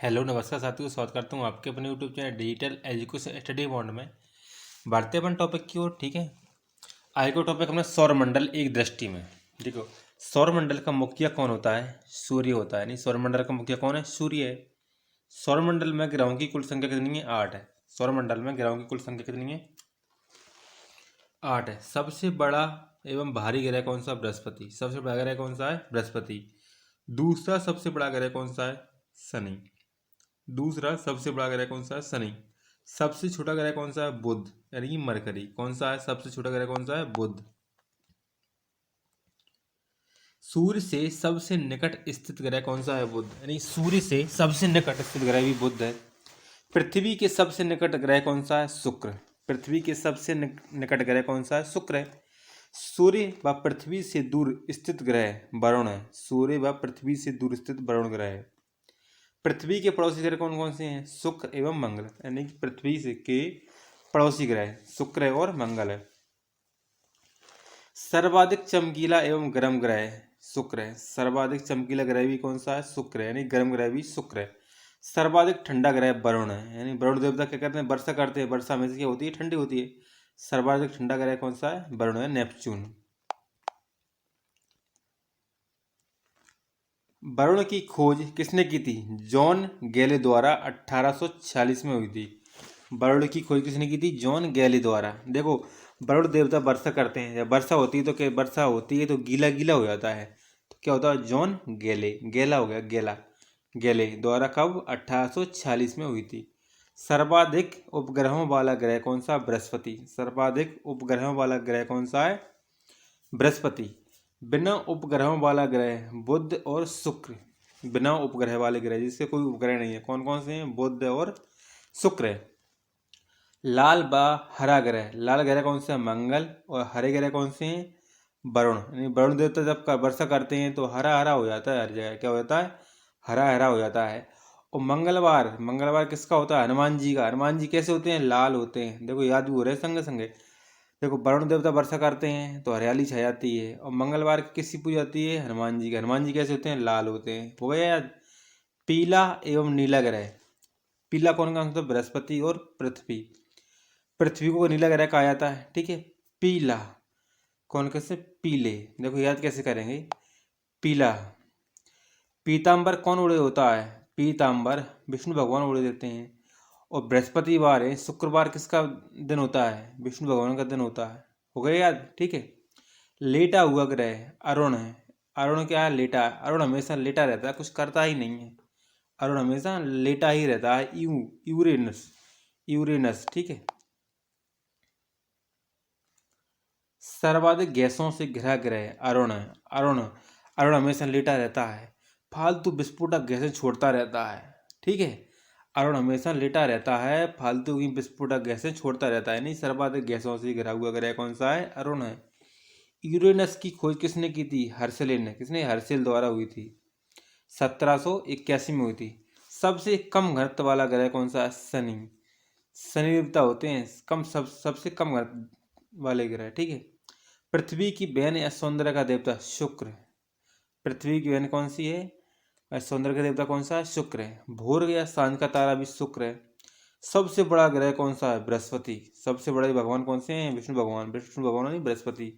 Hello नमस्कार साथियों, स्वागत करता हूँ आपके अपने YouTube channel digital education study bond में। बढ़ते अपन टॉपिक की ओर। ठीक है, आज का टॉपिक हमने सौरमंडल एक दृष्टि में। देखो, सौरमंडल का मुखिया कौन होता है? सूर्य होता है। नहीं, सौरमंडल का मुखिया कौन है? सूर्य है। सौरमंडल में ग्रहों की कुल संख्या कितनी है? 8 है। सौरमंडल में ग्रहों की कुल संख्या कितनी है? 8 है। सबसे बड़ा एवं भारी ग्रह कौन सा? बृहस्पति। सबसे बड़ा ग्रह कौन सा है? बृहस्पति। दूसरा सबसे बड़ा ग्रह कौन सा है? शनि। दूसरा सबसे बड़ा ग्रह कौन सा है? शनि। सबसे छोटा ग्रह कौन सा है? बुध, यानी कि मरकरी। कौन सा है सबसे छोटा ग्रह? कौन सा है? बुध। सूर्य से सबसे निकट स्थित ग्रह कौन सा है? बुध, यानी सूर्य से सबसे निकट स्थित ग्रह भी बुध है। पृथ्वी के सबसे निकट ग्रह कौन सा है? शुक्र। पृथ्वी के सबसे निकट ग्रह कौन सा है? शुक्र है। सूर्य व पृथ्वी से दूर स्थित ग्रह वरुण है। सूर्य व पृथ्वी से दूर स्थित वरुण ग्रह है। पृथ्वी के पड़ोसी ग्रह कौन कौन से हैं? शुक्र एवं मंगल, यानी कि पृथ्वी से के पड़ोसी ग्रह शुक्र है और मंगल है। सर्वाधिक चमकीला एवं गर्म ग्रह शुक्र है। सर्वाधिक चमकीला ग्रह भी कौन सा है? शुक्र है, यानी गर्म ग्रह भी शुक्र है। सर्वाधिक ठंडा ग्रह वरुण है, यानी वरुण देवता क्या करते हैं? वर्षा करते हैं। वर्षा हमेशा क्या होती है? ठंडी होती है। सर्वाधिक ठंडा ग्रह कौन सा है? वरुण है, नेपच्यून। वरुण की खोज किसने की थी? जॉन गैले द्वारा 1846 में हुई थी। वरुण की खोज किसने की थी? जॉन गैले द्वारा। देखो, वरुण देवता वर्षा करते हैं। जब वर्षा होती है तो क्या, वर्षा होती है तो गीला गीला हो जाता है, तो क्या होता है? जॉन गैले, गैला हो गया, गैला। गैले द्वारा कब? 1846 में हुई थी। सर्वाधिक उपग्रहों वाला ग्रह कौन सा? बृहस्पति। सर्वाधिक उपग्रहों वाला ग्रह कौन सा है? बृहस्पति। बिना उपग्रहों वाला ग्रह बुध और शुक्र। बिना उपग्रह वाले ग्रह, जिसके कोई उपग्रह नहीं है, कौन कौन से हैं? बुध और शुक्र है। लाल व हरा ग्रह, लाल ग्रह कौन सा है? मंगल। और हरे ग्रह कौन से हैं? वरुण। यानी वरुण देवता जब वर्षा करते हैं तो हरा हरा हो जाता है, हर जगह क्या हो जाता है? हरा हरा हो जाता है। और मंगलवार, मंगलवार किसका होता है? हनुमान जी का। हनुमान जी कैसे होते हैं? लाल होते हैं। देखो, याद भी हो रहे संगे संगे। देखो, वरुण देवता वर्षा करते हैं तो हरियाली छा जाती है। और मंगलवार की किसकी पूजा जाती है? हनुमान जी की। हनुमान जी कैसे होते हैं? लाल होते हैं। हो गया याद। पीला एवं नीला ग्रह। पीला कौन कौन सा? बृहस्पति और पृथ्वी। पृथ्वी को नीला ग्रह कहा जाता है। ठीक है, पीला कौन कैसे? पीले। देखो, याद कैसे करेंगे? पीला। पीताम्बर कौन उड़े होता है? पीताम्बर विष्णु भगवान उड़े देते हैं। और बृहस्पतिवार है, शुक्रवार किसका दिन होता है? विष्णु भगवान का दिन होता है। हो गया याद। ठीक है। लेटा हुआ ग्रह अरुण है। अरुण क्या है? लेटा है। अरुण हमेशा लेटा रहता है, कुछ करता ही नहीं है। अरुण हमेशा लेटा ही रहता है। यूरेनस। यूरेनस। ठीक है। सर्वाधिक गैसों से घिरा ग्रह अरुण है। अरुण। अरुण हमेशा लेटा रहता है, फालतू विस्फोटक गैसें छोड़ता रहता है। ठीक है, अरुण हमेशा लेटा रहता है, फालतू की विस्फोटक गैसें छोड़ता रहता है। नहीं, सर्वाधिक गैसों से घिरा हुआ ग्रह कौन सा है? अरुण है। यूरेनस की खोज किसने की थी? हर्षले ने। किसने? हर्षल द्वारा हुई थी। 1781 में हुई थी। सबसे कम घनत्व वाला ग्रह कौन सा है? शनि। शनि देवता होते हैं कम, सबसे कम घनत्व वाले ग्रह। ठीक है। पृथ्वी की बहन या सौंदर्य का देवता शुक्र। पृथ्वी की बहन कौन सी है? सौंदर्य का देवता कौन सा है? शुक्र है। भोर या सांझ का तारा भी शुक्र है। सबसे बड़ा ग्रह कौन सा है? बृहस्पति। सबसे बड़े भगवान कौन से हैं? विष्णु भगवान। विष्णु भगवान नहीं, बृहस्पति।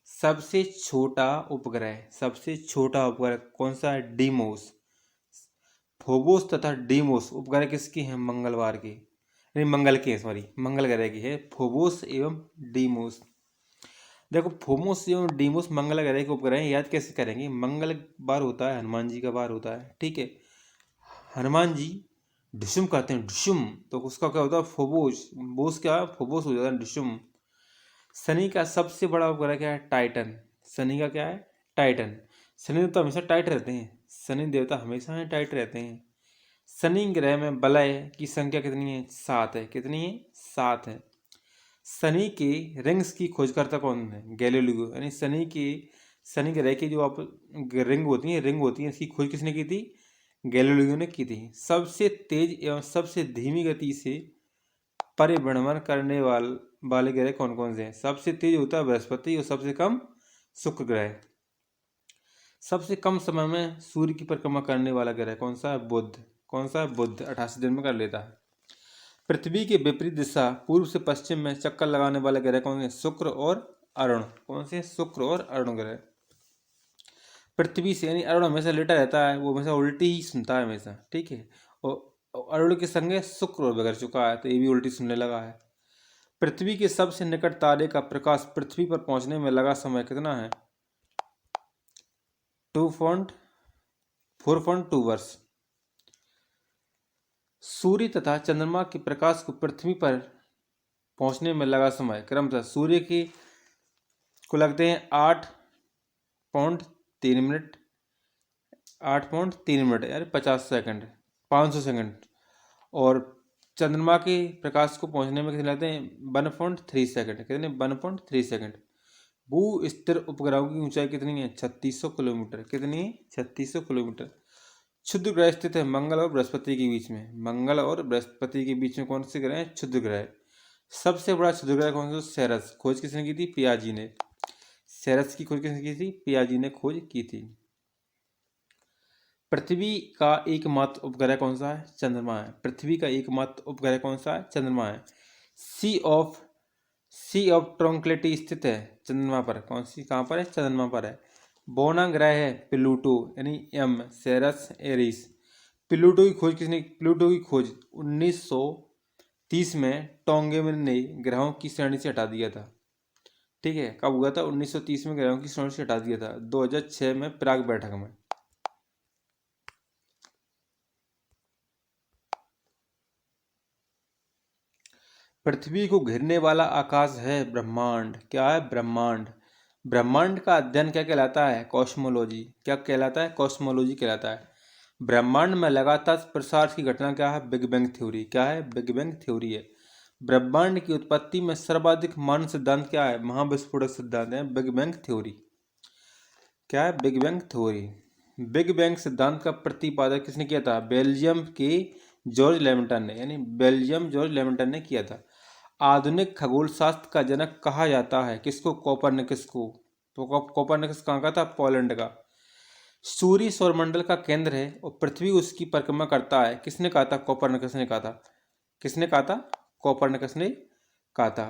सबसे छोटा उपग्रह, सबसे छोटा उपग्रह कौन सा है? डीमोस। फोबोस तथा डीमोस उपग्रह किसकी हैं? मंगलवार की, नहीं मंगल की है, सॉरी, मंगल ग्रह की है फोबोस एवं डीमोस। देखो, फोमोस एवं डीमोस मंगल ग्रह के उपग्रह हैं। याद कैसे करेंगे? मंगल बार होता है, हनुमान जी का बार होता है। ठीक है, हनुमान जी ढुसुम करते हैं, ढुसुम, तो उसका क्या होता है? फोबोस। बोस क्या है? फोबोस हो जाता है, ढुसुम। शनि का सबसे बड़ा उपग्रह क्या है? टाइटन। शनि का क्या है? टाइटन। शनि देवता हमेशा टाइट रहते हैं। शनि देवता हमेशा ही टाइट रहते हैं। शनि ग्रह में वलय की संख्या कितनी है? 7 है। कितनी है? 7 है। शनि के रिंग्स की खोजकर्ता कौन है? गैलीलियो। यानी शनि ग्रह की जो आप रिंग होती है, इसकी खोज किसने की थी? गैलीलियो ने की थी। सबसे तेज एवं सबसे धीमी गति से परिभ्रमण करने वाले ग्रह कौन कौन से हैं? सबसे तेज होता है बृहस्पति और सबसे कम शुक्र ग्रह। सबसे कम समय में सूर्य की परिक्रमा करने वाला ग्रह कौन सा है? बुध। कौन सा है? बुध। 88 दिन में कर लेता है। पृथ्वी के विपरीत दिशा पूर्व से पश्चिम में चक्कर लगाने वाले ग्रह कौन से? शुक्र और अरुण। कौन से? शुक्र और अरुण ग्रह। पृथ्वी से यानी अरुण हमेशा लेटा रहता है, वो हमेशा उल्टी ही सुनता है हमेशा, ठीक है। और अरुण के संगे शुक्र और बिगड़ चुका है, तो ये भी उल्टी सुनने लगा है। पृथ्वी के सबसे निकट तारे का प्रकाश पृथ्वी पर पहुंचने में लगा समय कितना है? 4.2 वर्ष। सूर्य तथा चंद्रमा के प्रकाश को पृथ्वी पर पहुंचने में लगा समय क्रमशः सूर्य की को लगते हैं 8.3 मिनट, 8.3 मिनट यार 50 सेकंड, 500 सेकंड। और चंद्रमा के प्रकाश को पहुंचने में कितने लगते हैं? 1.3 सेकंड। कितने? 1.3 सेकंड। भू स्थिर उपग्रहों की ऊंचाई कितनी है? 3600 किलोमीटर। कितनी? 3600 किलोमीटर। क्षुद्र ग्रह स्थित है मंगल और बृहस्पति के बीच में। मंगल और बृहस्पति के बीच में कौन से ग्रह हैं? क्षुद्र ग्रह। सबसे बड़ा क्षुद्र ग्रह कौन सा? सेरस। खोज किसने की थी? पियाजी ने। सेरस की खोज किसने की थी? पियाजी ने खोज की थी। पृथ्वी का एकमात्र उपग्रह कौन सा है? चंद्रमा है। पृथ्वी का एकमात्र उपग्रह कौन सा है? चंद्रमा है। सी ऑफ ट्रॉन्क्लिटी स्थित है चंद्रमा पर। कौन सी? कहाँ पर है? चंद्रमा पर है। बौना ग्रह है प्लूटो यानी एम, सेरस, एरिस। प्लूटो की खोज किसने? प्लूटो की खोज 1930 में टोंगेमन ने ग्रहों की श्रेणी से हटा दिया था, ठीक है। कब हुआ था? 1930 में ग्रहों की श्रेणी से हटा दिया था, 2006 में प्राग बैठक में। पृथ्वी को घेरने वाला आकाश है ब्रह्मांड। क्या है? ब्रह्मांड। ब्रह्मांड का अध्ययन क्या कहलाता है? कॉस्मोलॉजी। क्या कहलाता है? कॉस्मोलॉजी कहलाता है। ब्रह्मांड में लगातार प्रसार की घटना क्या है? Big bang theory. क्या है? बिग बैंग थ्योरी है। ब्रह्मांड की उत्पत्ति में सर्वाधिक मान्य सिद्धांत क्या है? महाविस्फोटक सिद्धांत है, बिग बैंग थ्योरी। क्या है? Big bang theory. Big bang सिद्धांत का प्रतिपादन किसने किया था? बेल्जियम के जॉर्ज लेविटन ने, यानी बेल्जियम जॉर्ज लेविटन ने किया था। आधुनिक खगोल शास्त्र का जनक कहा जाता है किसको? कोपरनिकस को। तो कोपरनिकस कहाँ का था? पोलैंड का। सूर्य सौरमंडल का केंद्र है और पृथ्वी उसकी परिक्रमा करता है, किसने कहा था? कोपरनिकस ने कहा था। किसने कहा था? कोपरनिकस ने कहा था।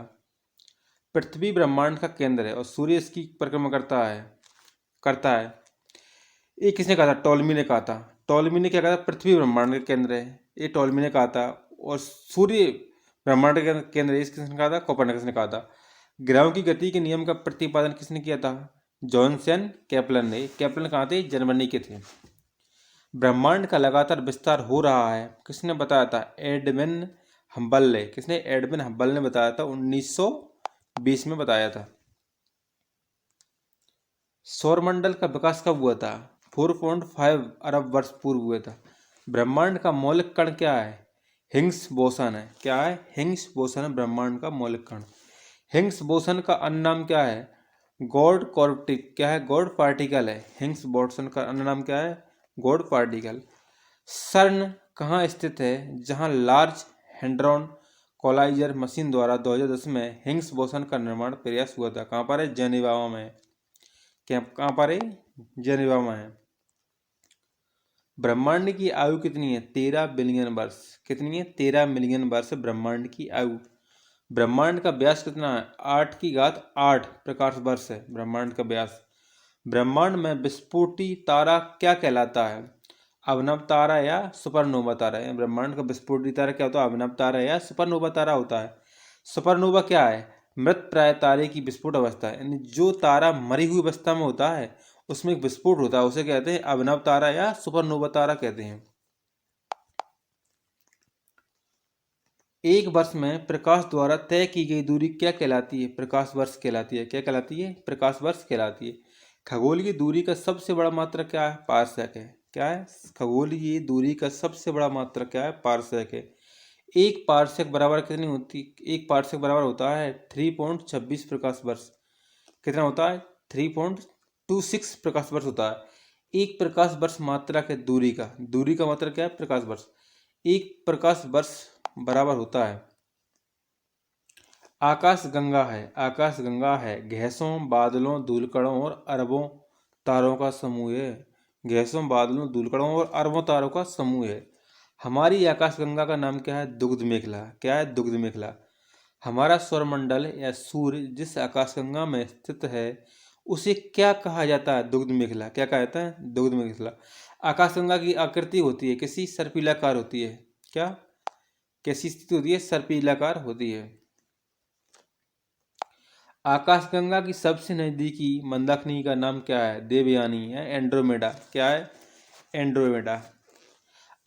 पृथ्वी ब्रह्मांड का केंद्र है और सूर्य इसकी परिक्रमा करता है। ये किसने कहा था? टॉलमी ने कहा था। टॉलमी ने क्या कहा था? पृथ्वी ब्रह्मांड का केंद्र है, ये टॉलमी ने कहा था। और सूर्य ब्रह्मांड का केंद्र है, किसने कहा था? कोपरनिकस ने कहा था। ग्रहों की गति के नियम का प्रतिपादन किसने किया था? जॉनसन केपलन ने। केपलन कहाँ थे? जर्मनी के थे। ब्रह्मांड का लगातार विस्तार हो रहा है, किसने बताया था? एडविन हब्बल ने। किसने? एडविन हब्बल ने बताया था, 1920 में बताया था। सौरमंडल का विकास कब हुआ था? 4.5 अरब वर्ष पूर्व हुआ था। ब्रह्मांड का मौलिक कण क्या है? हिग्स बोसन है। क्या है? हिग्स बोसन है ब्रह्मांड का मौलिक कण। हिग्स बोसन का अन्य नाम क्या है? गॉड कॉर्टिक। क्या है? गॉड पार्टिकल है। हिग्स बोसन का अन्य नाम क्या है? God particle. सर्न कहाँ स्थित है जहाँ लार्ज हेड्रॉन कोलाइजर मशीन द्वारा 2010 में हिग्स बोसन का निर्माण प्रयास हुआ था? कहाँ पर है? जेनेवा में। क्या कहाँ पर है? जेनेवा में है। ब्रह्मांड की आयु कितनी है? 13 बिलियन वर्ष। कितनी है? 13 मिलियन वर्ष ब्रह्मांड की आयु। ब्रह्मांड का व्यास कितना है? 8 प्रकाश वर्ष है ब्रह्मांड का व्यास। ब्रह्मांड में विस्फोटी तारा क्या कहलाता है? अभिनव तारा या सुपरनोवा तारा। ब्रह्मांड का विस्फोटी तारा क्या होता है? अभिनव तारा या सुपरनोवा तारा होता है। सुपरनोवा क्या है? मृत प्राय तारे की विस्फोट अवस्था है, यानी जो तारा मरी हुई अवस्था में होता है उसमें एक विस्फोट होता है, उसे कहते हैं अभिनव तारा या सुपरनोवा तारा कहते हैं। एक वर्ष में प्रकाश द्वारा तय की गई दूरी क्या कहलाती है? प्रकाश वर्ष कहलाती है। क्या कहलाती है? प्रकाश वर्ष कहलाती है। खगोलीय दूरी का सबसे बड़ा मात्रक क्या है? पारसेक है। क्या है? खगोलीय दूरी का सबसे बड़ा मात्रक क्या है? पारसेक है। एक पारसेक बराबर कितनी होती? एक पारसेक बराबर होता है 3.26 प्रकाश वर्ष। कितना होता है? 3.26 प्रकाश वर्ष होता है। एक प्रकाश वर्ष मात्रक है दूरी का। दूरी का मात्रक क्या है? प्रकाश वर्ष। एक प्रकाश वर्ष बराबर होता है। आकाश गंगा है। आकाश गंगा है गैसों, बादलों, धूलकणों और अरबों तारों का समूह है। गैसों, बादलों, धूलकणों और अरबों तारों का समूह है। हमारी आकाशगंगा का नाम क्या है? दुग्ध मेखला। क्या है? दुग्ध मेखला। हमारा सौरमंडल या सूर्य जिस आकाशगंगा में स्थित है उसे क्या कहा जाता है? दुग्ध मेखला। क्या कहा जाता है? दुग्ध मेखला। आकाशगंगा की आकृति होती है कैसी? सर्पिलाकार होती है। क्या? कैसी स्थिति होती है? सर्पिलाकार होती है। आकाशगंगा की सबसे नजदीकी मंदाकिनी का नाम क्या है? देवयानी है, एंड्रोमेडा। क्या है? एंड्रोमेडा।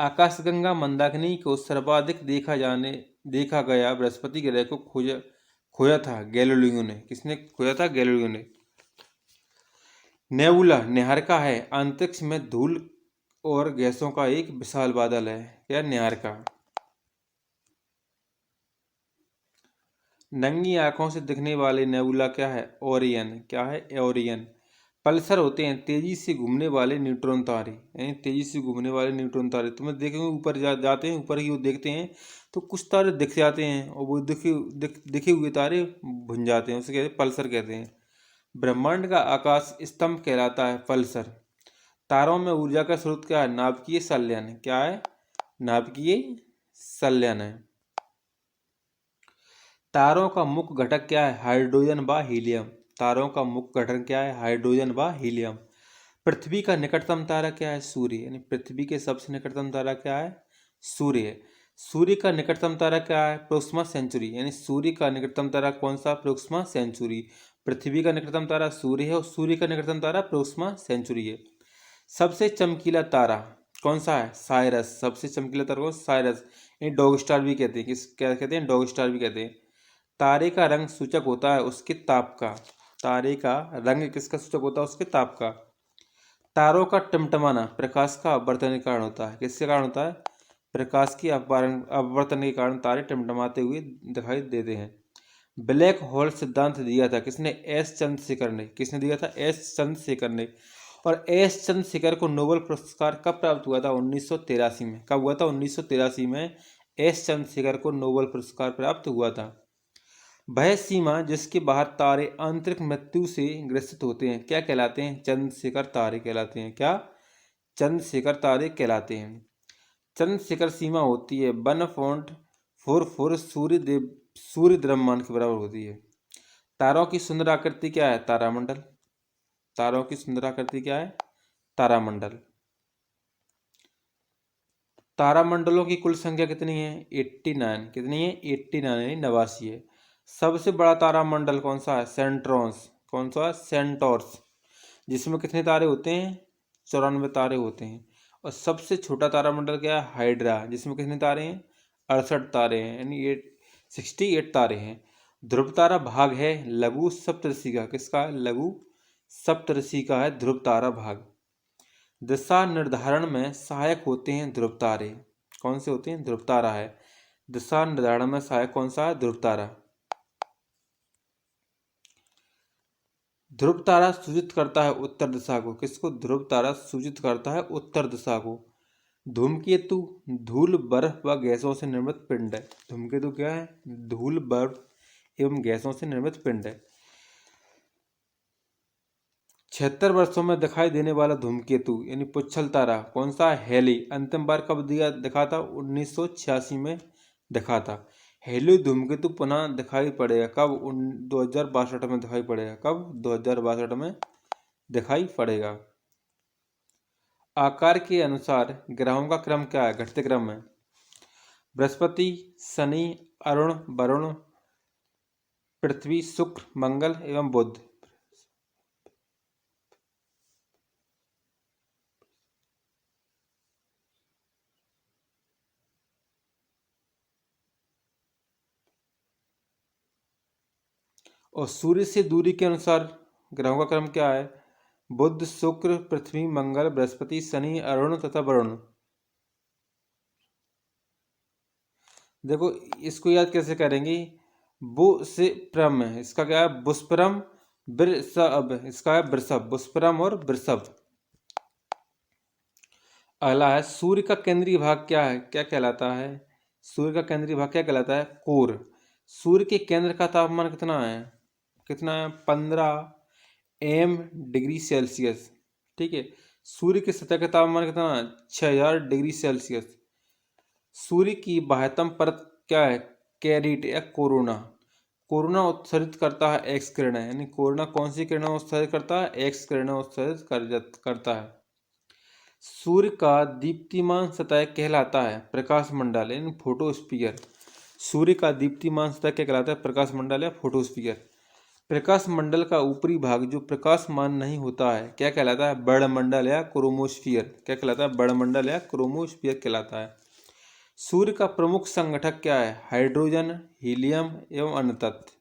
आकाशगंगा मंदाकिनी को सर्वाधिक देखा गया बृहस्पति ग्रह को खोया था गैलीलियो ने। किसने खोया था? गैलीलियो ने। नेबुला निहारिका है, अंतरिक्ष में धूल और गैसों का एक विशाल बादल है। क्या? निहारिका। नंगी आंखों से दिखने वाले नेबुला क्या है? ओरियन। क्या है? ओरियन। पल्सर होते हैं तेजी से घूमने वाले न्यूट्रॉन तारे। यानी तेजी से घूमने वाले न्यूट्रॉन तारे। तुम्हें देखेंगे ऊपर जाते हैं, ऊपर की ओर देखते हैं तो कुछ तारे दिख जाते हैं और वो दिखे हुए तारे भुन जाते हैं, उसे कहते हैं पल्सर कहते हैं। ब्रह्मांड का आकाश स्तंभ कहलाता है पल्सर। तारों में ऊर्जा का स्रोत क्या है? नाभिकीय संलयन। क्या है? नाभिकीय संलयन है। तारों का मुख्य घटक क्या है? हाइड्रोजन व हीलियम। तारों का मुख्य घटक क्या है? हाइड्रोजन व हीलियम। पृथ्वी का निकटतम तारा क्या है? सूर्य। यानी पृथ्वी के सबसे निकटतम तारा क्या है? सूर्य है। सूर्य का निकटतम तारा क्या है? Proxima Centauri. यानी सूर्य का निकटतम तारा कौन सा? Proxima Centauri. पृथ्वी का निकटतम तारा सूर्य है और सूर्य का निकटतम तारा प्रोक्सिमा सेंचुरी है। सबसे चमकीला तारा कौन सा है? साइरस। सबसे चमकीला तारा कौन? साइरस। यानी डॉग स्टार भी कहते हैं। क्या कहते हैं? डॉग स्टार भी कहते हैं। तारे का रंग सूचक होता है उसके ताप का। तारे का रंग किसका सूचक होता है? उसके ताप का। तारों का टिमटिमाना प्रकाश का अपवर्तन के कारण होता है। किसके कारण होता है? प्रकाश की अपवर्तन के कारण तारे टिमटिमाते हुए दिखाई देते हैं। ब्लैक होल सिद्धांत दिया था किसने? एस चंद्रशेखर ने। किसने दिया था? एस चंद्रशेखर ने। और एस चंद्रशेखर को नोबेल पुरस्कार कब प्राप्त हुआ था? 1983 में। कब हुआ था? 1983 में एस चंद्रशेखर को नोबेल पुरस्कार प्राप्त हुआ था। वह सीमा जिसके बाहर तारे आंतरिक मृत्यु से ग्रसित होते हैं क्या कहलाते हैं? चंद्रशेखर तारे कहलाते हैं। क्या? चंद्रशेखर तारे कहलाते हैं। चंद्रशेखर सीमा होती है 1.44 सूर्य द्रव्यमान के बराबर होती है। तारों की सुंदर आकृति क्या है? तारामंडल। तारों की सुंदर आकृति क्या है? तारामंडल। तारामंडलों की कुल संख्या कितनी है? 89। कितनी है? 89 यानी 89 है। सबसे बड़ा तारामंडल कौन सा है? सेंट्रोस। कौन सा है? सेंटोर्स। जिसमें कितने तारे होते हैं? 94 तारे होते हैं। और सबसे छोटा तारामंडल क्या है? हाइड्रा। जिसमें कितने तारे हैं? 68 तारे हैं, यानी 68 तारे हैं। ध्रुव तारा भाग है लघु सप्तऋषि का। किसका है? लघु सप्तऋषि का है ध्रुव तारा भाग। दिशा निर्धारण में सहायक होते हैं ध्रुव तारे। कौन से होते हैं? ध्रुव तारा है। दिशा निर्धारण में सहायक कौन सा है? ध्रुव तारा। ध्रुव तारा सूचित करता है उत्तर दिशा को। किसको? ध्रुव तारा सूचित करता है उत्तर दिशा को। धूमकेतु धूल, बर्फ व गैसों से निर्मित पिंड है। धूमकेतु क्या है? धूल, बर्फ एवं गैसों से निर्मित पिंड है। 76 वर्षों में दिखाई देने वाला धूमकेतु यानी पुच्छल तारा कौन सा है? हेली। अंतिम बार कब दिखा था? 1986 में दिखा था। हेली धूमकेतु पुनः दिखाई पड़ेगा कब? 2062 में दिखाई पड़ेगा। कब? 2062 में दिखाई पड़ेगा। आकार के अनुसार ग्रहों का क्रम क्या है? घटते क्रम में। बृहस्पति, शनि, अरुण, वरुण, पृथ्वी, शुक्र, मंगल एवं बुध। और सूर्य से दूरी के अनुसार ग्रहों का क्रम क्या है? बुध, शुक्र, पृथ्वी, मंगल, बृहस्पति, शनि, अरुण तथा वरुण। देखो इसको याद कैसे करेंगे? बु से प्रम है, इसका क्या है? बुस्परम। वृषभ, इसका है वृषभ। बुस्परम और वृषभ। अगला है सूर्य का केंद्रीय भाग क्या है? क्या कहलाता है? सूर्य का केंद्रीय भाग क्या कहलाता है? कोर। सूर्य के केंद्र का तापमान कितना है? कितना है? 15 डिग्री सेल्सियस। ठीक है। सूर्य की सतह का तापमान कितना, 6000 डिग्री सेल्सियस। सूर्य की बाह्यतम परत क्या है, कैरिट या कोरोना। कोरोना उत्सर्जित करता है एक्स किरणें, यानी कोरोना कौन सी किरणें उत्सर्जित करता है, एक्स किरणें उत्सर्जित करता है। सूर्य का दीप्तिमान सतह कहलाता है प्रकाश मंडल यानी फोटोस्फीयर। सूर्य का दीप्तिमान सतह क्या कहलाता है, प्रकाश मंडल या फोटोस्फीयर। प्रकाश मंडल का ऊपरी भाग जो प्रकाशमान नहीं होता है क्या कहलाता है, वर्णमंडल या क्रोमोस्फीयर। क्या कहलाता है, वर्णमंडल या क्रोमोस्फीयर कहलाता है। सूर्य का प्रमुख संगठक क्या है, हाइड्रोजन, हीलियम एवं अन्य तत्व।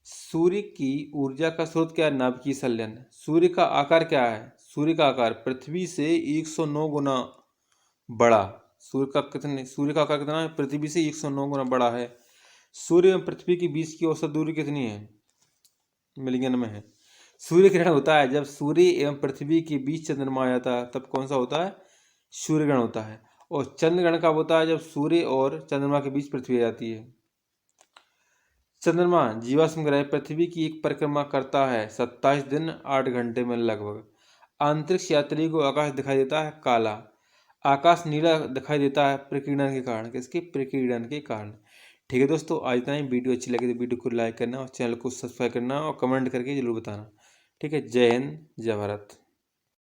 सूर्य की ऊर्जा का स्रोत क्या है, नाभिकीय संलयन। सूर्य का आकार क्या है, सूर्य का आकार पृथ्वी से 109 गुना बड़ा। सूर्य का आकार कितना है, पृथ्वी से 109 गुना बड़ा है। सूर्य एवं पृथ्वी के बीच की औसत दूरी कितनी है, मिलियन में है। सूर्य ग्रहण होता है जब सूर्य एवं पृथ्वी के बीच चंद्रमा आ जाता है, तब कौन सा होता है, सूर्य ग्रहण होता है। और चंद्र ग्रहण कब होता है, जब सूर्य और चंद्रमा के बीच पृथ्वी आ जाती है। चंद्रमा जीवाश्म ग्रह पृथ्वी की एक परिक्रमा करता है 27 दिन 8 घंटे में लगभग। अंतरिक्ष यात्री को आकाश दिखाई देता है काला। आकाश नीला दिखाई देता है प्रकीर्णन के कारण, किसके, प्रकीर्णन के कारण। ठीक है दोस्तों, आज इतना ही। वीडियो अच्छी लगी तो वीडियो को लाइक करना और चैनल को सब्सक्राइब करना और कमेंट करके जरूर बताना। ठीक है, जय हिंद, जय भारत।